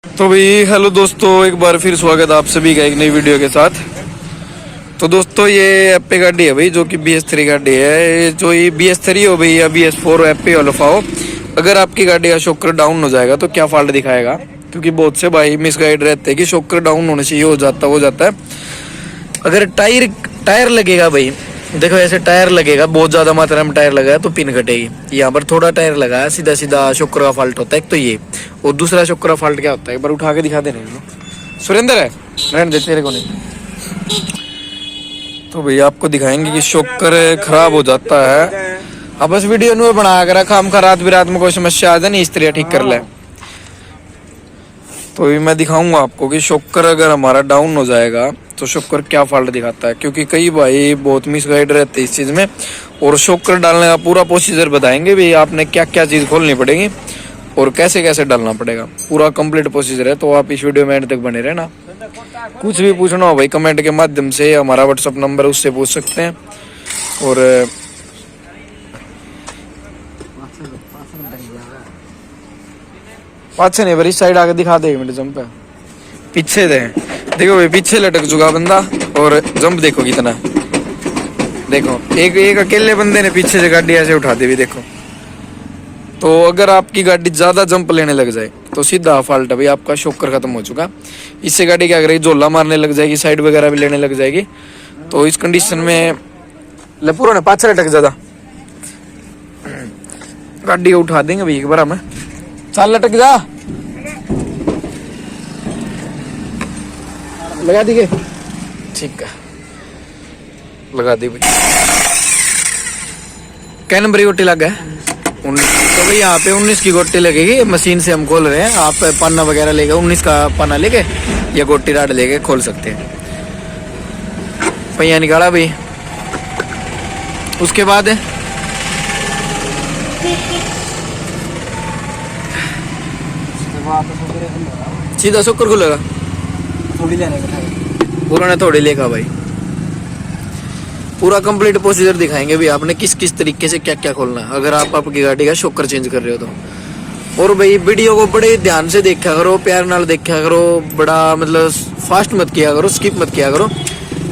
तो भाई हेलो दोस्तों, एक बार फिर स्वागत आप सभी का एक नई वीडियो के साथ। तो दोस्तों ये एप्पे गाड़ी है भाई, जो कि BS3 गाड़ी है। जो ये BS3 हो भाई या BS4 एप्पे अल्फा हो, अगर आपकी गाड़ी का शॉकर डाउन हो जाएगा तो क्या फॉल्ट दिखाएगा। क्योंकि बहुत से भाई मिसगाइड रहते हैं कि शॉकर डाउन होने से ये हो जाता है। अगर टायर लगेगा भाई, देखो ऐसे टायर लगेगा, बहुत ज्यादा मात्रा में टायर लगा है तो पिन कटेगी। यहाँ पर थोड़ा टायर लगा है, सीधा सीधा शॉकर का फॉल्ट होता है एक तो ये। और दूसरा शॉकर का फॉल्ट क्या होता है, एक बार उठा के दिखा देने सुरेंद्र है, रहने दे तेरे को नहीं। तो भैया आपको दिखाएंगे कि शॉकर खराब हो जाता है। अब बस वीडियो नहीं बना कर रखा हम, रात बिरात में कोई समस्या आ जाए नहीं, इस तरह ठीक कर ले। तो अभी मैं दिखाऊंगा आपको कि शॉकर अगर हमारा डाउन हो जाएगा तो शॉकर क्या फॉल्ट दिखाता है। क्योंकि कई भाई बहुत मिसगाइड रहते हैं इस चीज़ में। और शॉकर डालने का पूरा प्रोसीजर बताएंगे भी, आपने क्या क्या चीज़ खोलनी पड़ेगी और कैसे कैसे डालना पड़ेगा, पूरा कंप्लीट प्रोसीजर है। तो आप इस वीडियो में एंड तक बने रहना। कुछ भी पूछना हो भाई कमेंट के माध्यम से, हमारा व्हाट्सअप नंबर उससे पूछ सकते हैं। और पाछे नहीं पर इस साइड आके दिखा दे मेरे जंप पे, पीछे दे देखो भाई, पीछे लटक चुका बंदा। और जंप देखो कितना, देखो एक अकेले बंदे ने पीछे से गाड़ी ऐसे उठा दी भी देखो। तो अगर आपकी गाड़ी ज्यादा जंप लेने लग जाए तो सीधा फॉल्ट है भाई, आपका शॉकर खत्म हो चुका। इससे गाड़ी क्या करेगी, झोला मारने लग जाएगी, साइड वगैरह भी लेने लग जाएगी। तो इस कंडीशन में पूरा ने पाछे लटक ज्यादा गाड़ी को उठा देंगे भाई एक बार हमें। चल लटक जा, लगा दी गए, ठीक है लगा दी भाई। क्या नंबर की गोटी लगा है? 19। तो भाई यहाँ पे 19 की गोटी लगेगी, मशीन से हम खोल रहे हैं। आप पन्ना वगैरह लेके 19 का पन्ना लेके या गोटी राड लेके खोल सकते हैं। पहिया निकाला भाई, उसके बाद सीधा शॉकर खुलेगा, थोड़ी लेने का पूरा ने थोड़ी लेगा भाई। पूरा कंप्लीट प्रोसीजर दिखाएंगे भी, आपने किस किस तरीके से क्या क्या खोलना है अगर आप आपकी गाड़ी का शॉकर चेंज कर रहे हो तो। और भाई वीडियो को बड़े ध्यान से देखा करो, प्यार नाल देखा करो, बड़ा मतलब फास्ट मत किया करो, स्किप मत किया करो,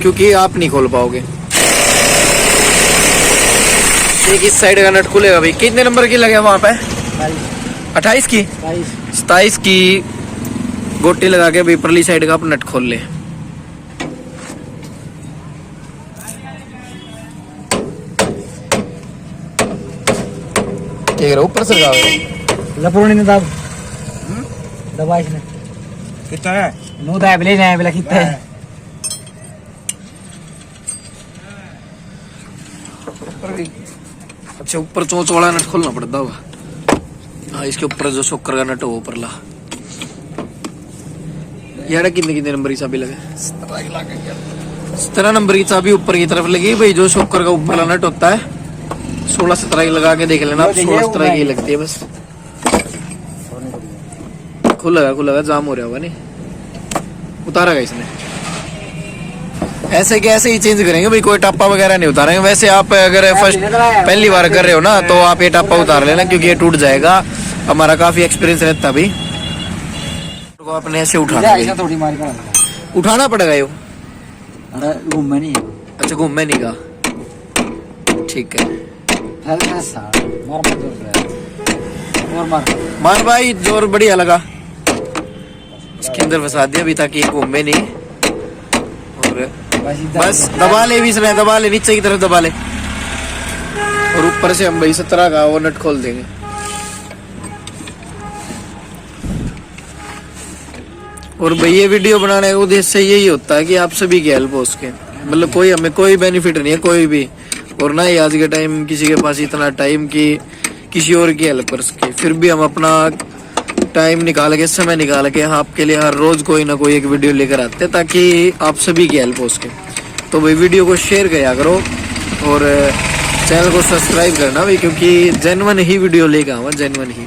क्योंकि आप नहीं खोल पाओगे। एक इस साइड का नट खुलेगा भाई। कितने नंबर की लगे वहां पे? 28 की 27 की गोटी लगा के भाई परली साइड का आप नट खोल ले। ऊपर से लपुरनी ने दाब दबा इसने कितना है, नो दाब ले जाए बेला कितना है। अच्छा ऊपर चोंच वाला नट खोलना पड़ता होगा। हाँ इसके ऊपर जो शॉकर का नट हो ऊपर ला यार। कितने नंबर की चाबी लगे? 17 नंबर की चाबी ऊपर की तरफ लगी भाई। जो शॉकर का ऊपर वाला नट होता है 16-17 की लगा के देख लेना, 16-17 की लगती है बस। खुला जाम हो रहा होगा, नहीं उतारा इसने। ऐसे के ऐसे ही चेंज करेंगे भाई, कोई टापा वगैरह नहीं उतारेंगे। वैसे आप अगर पहली बार कर रहे हो ना तो आप ये टापा उतार लेना, क्योंकि ये टूट जाएगा। हमारा काफी एक्सपीरियंस रहता भाई। तो आपने ऐसे उठाना पड़ेगा यो। घूमने नहीं, अच्छा घूमने नहीं का, ठीक है। मार भाई, जोर बढ़िया लगा, इसके अंदर फंसा दिया अभी ताकि घूमे नहीं। और बस दबा ले, बीच में दबा ले, नीचे की तरफ दबा ले। और ऊपर से हम भाई 17 का वो नट खोल देंगे। और भाई ये वीडियो बनाने का उद्देश्य यही होता है कि आप सभी की हेल्प हो सके। मतलब कोई हमें कोई बेनिफिट नहीं है कोई भी, और ना ही आज के टाइम किसी के पास इतना टाइम कि किसी और की हेल्प कर सके। फिर भी हम अपना टाइम निकाल के, समय निकाल के आपके लिए हर रोज कोई ना कोई एक वीडियो लेकर आते हैं, ताकि आप सभी की हेल्प हो सके। तो भाई वीडियो को शेयर किया करो और चैनल को सब्सक्राइब करना भाई, क्योंकि जेन्युइन ही वीडियो लेकर आऊँ, जेन्युइन ही।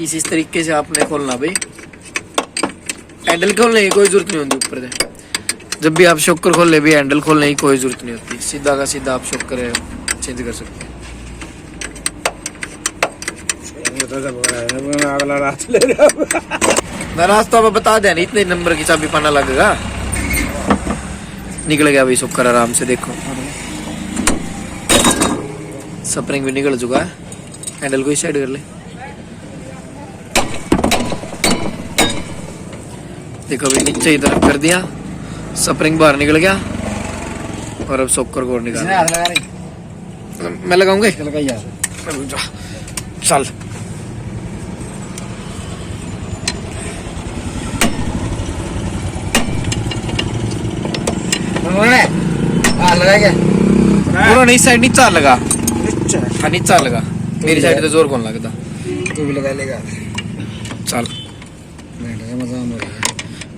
इस तरीके से आपने खोलना भाई। हैंडल खोलने की कोई जरूरत नहीं होती ऊपर से। जब भी आप शॉकर खोल ले भी हैंडल खोलने की कोई जरूरत नहीं होती, सीधा का सीधा आप शॉकर चेंज कर सकते हैं। अगला रास्ता ले रहा रास्ता अब बता दें इतने नंबर की चाबी पाना लगेगा। निकल गया भाई शुक्र आराम से। देखो स्प्रिंग भी निकल चुका है। हैंडल को इस साइड कर ले। देखो भाई नीचे की तरफ कर दिया, स्प्रिंग बाहर निकल गया और अब शॉकर को निकाल। मैं लगाऊंगा चल। लगा क्या पूरा नहीं साइड नीचा लगा। हाँ नीचा लगा। मेरी साइड तो जोर कौन लगता। तू भी लगा लेगा। चल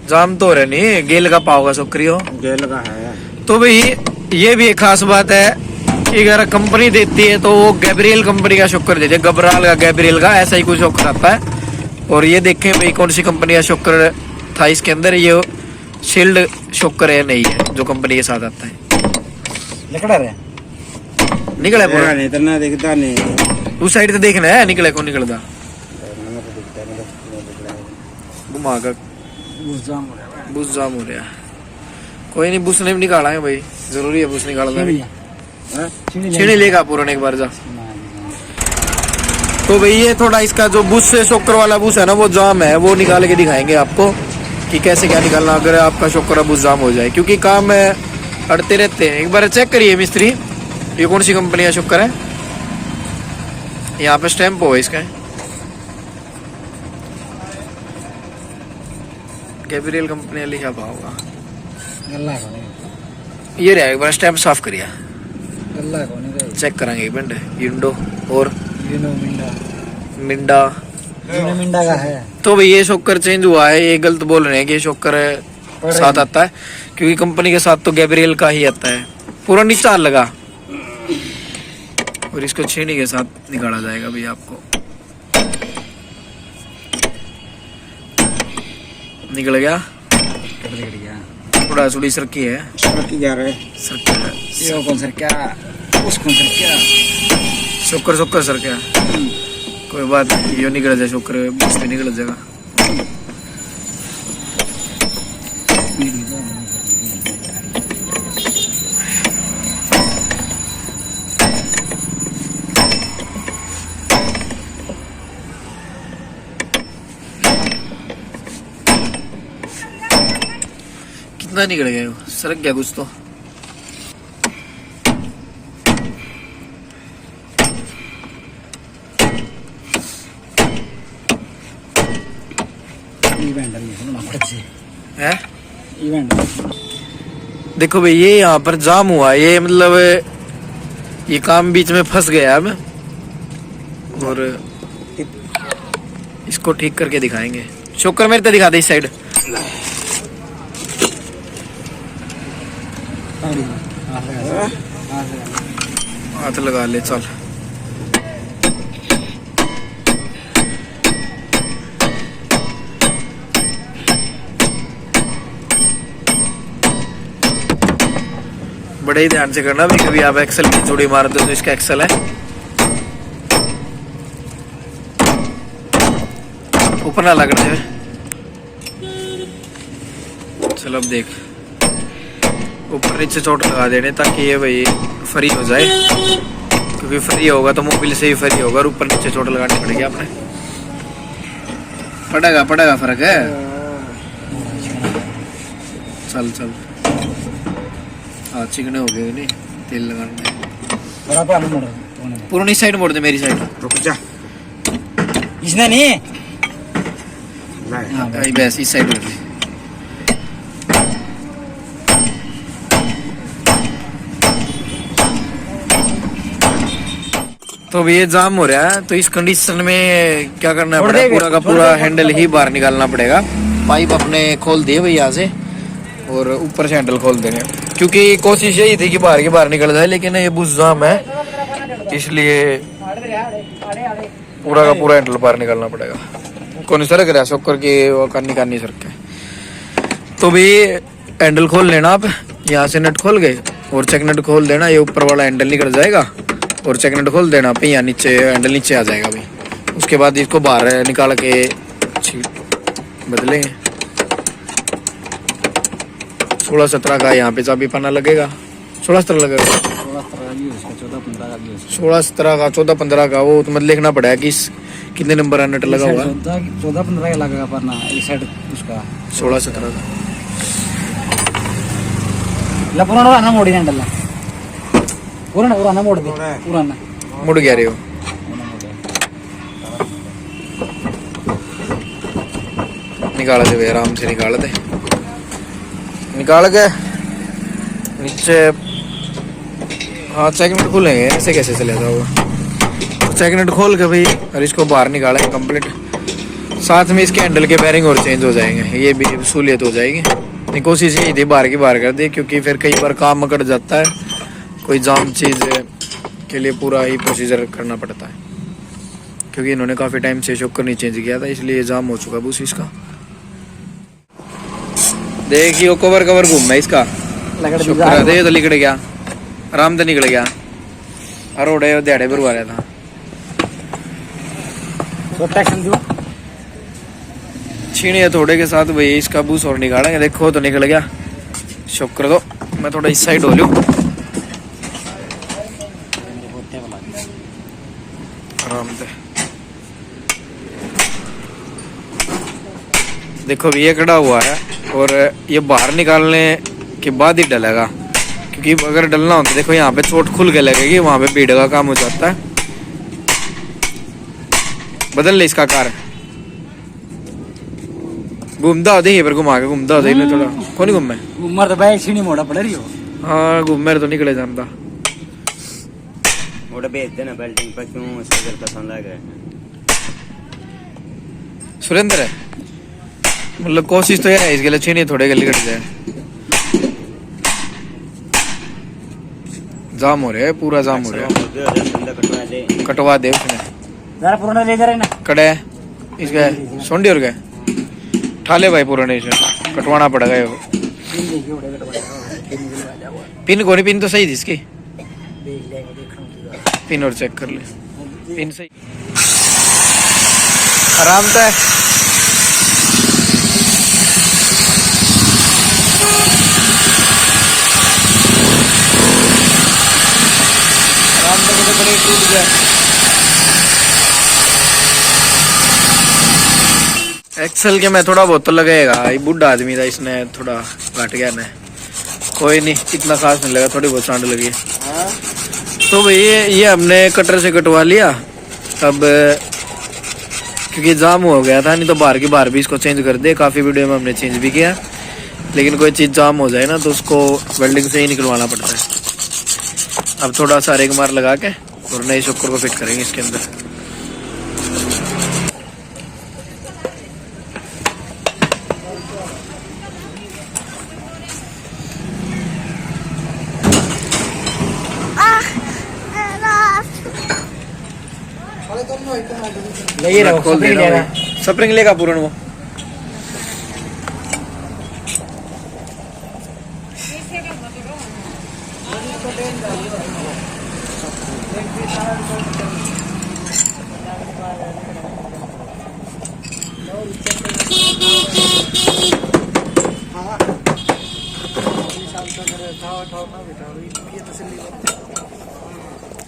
जाम तो रहे नहीं गेल का पाओगा शोकरी हो। गेल का है तो भाई ये भी एक खास बात है कि अगर कंपनी देती है तो वो गैब्रियल कंपनी का शोकर देती है। गब्राल का गैब्रियल का ऐसा ही कुछ शोकर आता है। और ये देखें भाई कौन सी कंपनी का शोकर था इसके अंदर। ये शील्ड शोकर है नहीं है जो कंपनी के साथ आता है। लकड़ा रहे निकले पूरा नहीं इतना दिखता नहीं। उस साइड से देखना है निकले कौन निकलता। घुमा कर बुश जाम हो रहा है। कोई नहीं बुश नहीं निकाला है भाई। जरूरी है बुश निकालना। छीनी लेगा पूरा एक बार जा। तो भाई ये थोड़ा इसका जो बुश से शोकर वाला बुश है ना वो जाम है। वो निकाल के दिखाएंगे आपको कि कैसे क्या निकालना अगर आपका शोकर बुश जाम हो जाए। क्योंकि काम अड़ते रहते हैं। एक बार चेक करिए मिस्त्री ये कौन सी कंपनी का शोकर है। यहाँ पे स्टैंप हो इसका। गैब्रियल कंपनी लिखा हुआ होगा। ये रहा एक बार स्टैंप साफ करिए। चेक करेंगे एक मिनट। विंडो और मिंडा का है। तो भाई ये शोकर चेंज हुआ है। ये गलत बोल रहे हैं कि ये शोकर साथ आता है क्योंकि कंपनी के साथ तो गैब्रियल का ही आता है। पूरा नीचा लगा और इसको छेनी के साथ निकाला जाएगा भाई आपको। निकल गया थोड़ा सुड़ी सरकी है। शोकर शोकर सर क्या कोई बात नहीं। यो निकल जाए शोकर बुश भी निकल जाएगा। कितना निकल गया सरक गया कुछ तो। है देखो भाई ये यहाँ पर जाम हुआ। ये मतलब ये काम बीच में फंस गया अब और इसको ठीक करके दिखाएंगे। शोकर मेरे तो दिखा दे इस साइड। हाथ लगा ले चल। बड़े ही ध्यान से करना भी कभी आप एक्सल की चूड़ी मार दो तो इसका एक्सल है ऊपर ना लगना है। चलो अब देख ऊपर नीचे चोट लगा देने ताकि ये भाई फ्री हो जाए। क्योंकि फ्री होगा तो मोबिल से ही फ्री होगा और ऊपर नीचे चोट लगानी पड़ेगी आपने। पड़ेगा फर्क है। चल चल हाँ चिकने हो गए नहीं तेल लगाने। पूरा इस साइड मोड़ दे मेरी साइड। रुक जा इसने नहीं बस इस साइड मोड़ दे। तो अब ये जाम हो रहा है तो इस कंडीशन में क्या करना पड़ेगा पूरा का पूरा हैंडल ही बाहर निकालना पड़ेगा। पाइप अपने खोल दिए भाई यहाँ से और ऊपर से हैंडल खोल देंगे। क्योंकि कोशिश यही थी कि बाहर के बाहर निकल जाए लेकिन ये बुश जाम है इसलिए पूरा का पूरा हैंडल बाहर निकालना पड़ेगा। कौन सरक रहा है शोकर की वो करनी सरक के। तो भी हैंडल खोल लेना आप। यहाँ से नट खोल गए और चेक नट खोल देना। ये ऊपर वाला हैंडल निकल जाएगा और चेक नट खोल देना पे यहाँ नीचे हैंडल नीचे आ जाएगा भाई। उसके बाद इसको बाहर निकाल के बदलेंगे। 16-17 का यहाँ पे चाबी पाना लगेगा। 16-17 लगेगा। 16-17 का 14-15 का वो तो मतलब लिखना पड़ेगा कि कितने नंबर का नट लगा हुआ। 14-15 का लगेगा पर ना इस साइड उसका 16-17 का पुराना मोड़ी ना पुराना मोड़ दे पुराना मुड़ गया रे वो। निकाल दे भाई, आराम से निकाल दे। निकाल के नीचे हाँ सेकंड खोलेंगे, ऐसे कैसे चलेगा वो। सेकंड खोल के भाई और इसको बाहर निकालेंगे कंप्लीट। साथ में इसके हैंडल के बेरिंग और चेंज हो जाएंगे, ये भी सहूलियत हो जाएगी। नहीं कोशिश यही थी बाहर की बाहर कर दे, क्योंकि फिर कई बार काम अकड़ जाता है, कोई जाम चीज़ के लिए पूरा ही प्रोसीजर करना पड़ता है। क्योंकि इन्होंने काफ़ी टाइम से शॉकर नहीं चेंज किया था, इसलिए जाम हो चुका बूस इसका। देखिए कवर घूम है इसका, दे तो लिकड़ गया, आराम से निकल गया। अरोड़े दिहाड़े भरवा रहा था। छीने थोड़े के साथ भाई इसका बूस और निकालेंगे। देखो तो निकल गया, शुक्र दो। मैं थोड़ा इस साइड हो लूं आराम से। देखो ये कड़ा हुआ है और ये बाहर निकालने के बाद ही डलेगा, क्योंकि अगर डलना हो तो देखो यहाँ पे चोट खुल के लगेगी, वहां पे भीड़ का काम हो जाता है। बदल ले इसका कार, घूमता हो देखिए, पर घुमा के घूमता हो देखिए थोड़ा। कौन ही घूमे उम्र तो भाई सीढ़ी मोड़ा पड़ रही हो। हाँ घूमे तो निकले जाता। मोड़ा भेज देना बेल्टिंग पर, क्यों सजल पसंद आ गया। सुरेंद्र है मतलब कोशिश तो है इसके लिए छीनी थोड़े के निकल जाए। जाम हो रहा है, पूरा जाम हो रहा है। कटवा दे उसने जरा पुराना ले जा रहे ना कड़े इसका सोंडी और गए ठाले भाई पुराने से कटवाना पड़ेगा ये। पिन कोनी, पिन तो सही थी इसकी, पिन और चेक कर ले, पिन सही आराम से। आराम से बड़े टूट गया। एक्सल के मैं थोड़ा बहुत तो लगेगा, ये बुढ़ा आदमी था, इसने थोड़ा घट गया ना। कोई नहीं, इतना खास नहीं लगा, थोड़ी बहुत सांड लगी। तो भाई ये हमने कटर से कटवा लिया अब, क्योंकि जाम हो गया था। नहीं तो बाहर की बाहर भी इसको चेंज कर दे, काफ़ी वीडियो में हमने चेंज भी किया। लेकिन कोई चीज़ जाम हो जाए ना तो उसको वेल्डिंग से ही निकलवाना पड़ता है। अब थोड़ा सा रेग मार लगा के और नए शॉकर को फिट करेंगे इसके अंदर। ले रहा खोल दे रहा स्प्रिंग लेगा पूर्ण वो।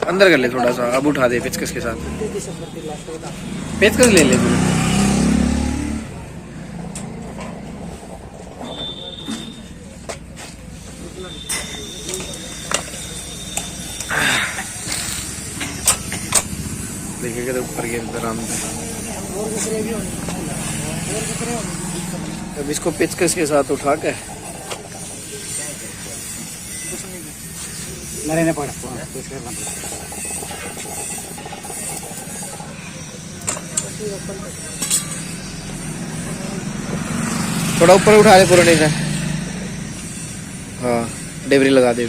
अंदर कर ले थोड़ा सा, अब उठा दे पेचकस के साथ। पेचकस ले ले पूरा। देखिएगा तो ऊपर के आराम से। अब इसको पेचकस के साथ उठा के नरेने पड़ा थोड़ा ऊपर उठा दे पूरा, नहीं था। हाँ डेबरी लगा दे।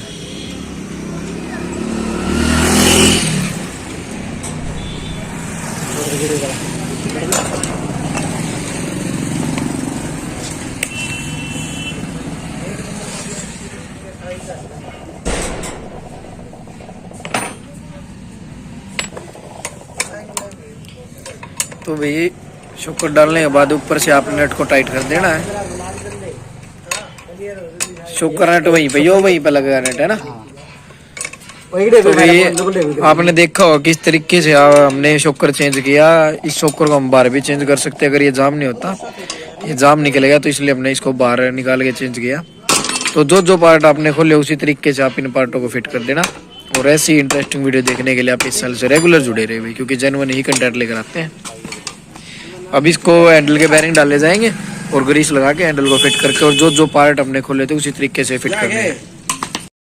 तो भाई शॉकर डालने के बाद ऊपर से आपने नट को टाइट कर देना है। शॉकर नट वहीं पे लगा नट है ना। तो भाई आपने देखा होगा किस तरीके से हमने शॉकर चेंज किया। इस शॉकर को हम बाहर भी चेंज कर सकते हैं अगर ये जाम नहीं होता, ये जाम निकलेगा तो इसलिए हमने इसको बाहर निकाल के चेंज किया। तो जो पार्ट आपने खोले उसी तरीके से आप इन पार्टों को फिट कर देना। और ऐसी इंटरेस्टिंग वीडियो देखने के लिए आप इस चैनल से रेगुलर जुड़े रहे भाई, क्योंकि जेन्युइन ही कंटेंट लेकर आते हैं। अब इसको हैंडल के बेरिंग डाले जाएंगे और ग्रीस लगा के हैंडल को फिट करके और जो पार्ट हमने खोले थे उसी तरीके से फिट कर देंगे।